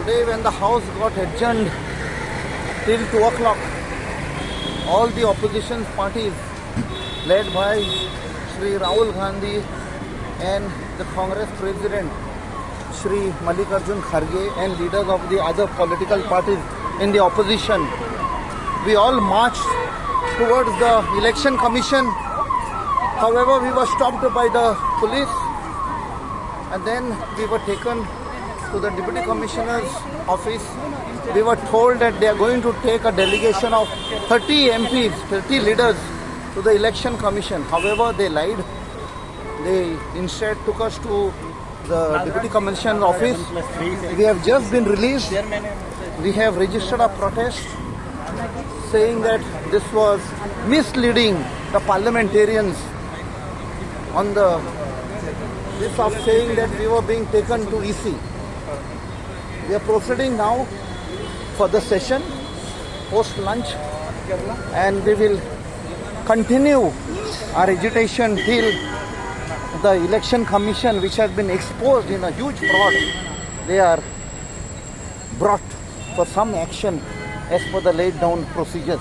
Today when the house got adjourned till 2 o'clock, all the opposition parties led by Shri Rahul Gandhi and the Congress President Shri Mallikarjun Kharge and leaders of the other political parties in the opposition, we all marched towards the election commission. However, we were stopped by the police and then we were taken to the Deputy Commissioner's office. We were told that they are going to take a delegation of 30 MPs, 30 leaders to the election commission. However, they lied. They instead took us to the Deputy Commissioner's office. We have just been released. We have registered a protest saying that this was misleading the parliamentarians on the this of saying that we were being taken to EC. We are proceeding now for the session post lunch and we will continue our agitation till the election commission, which has been exposed in a huge fraud, they are brought for some action as per the laid down procedures.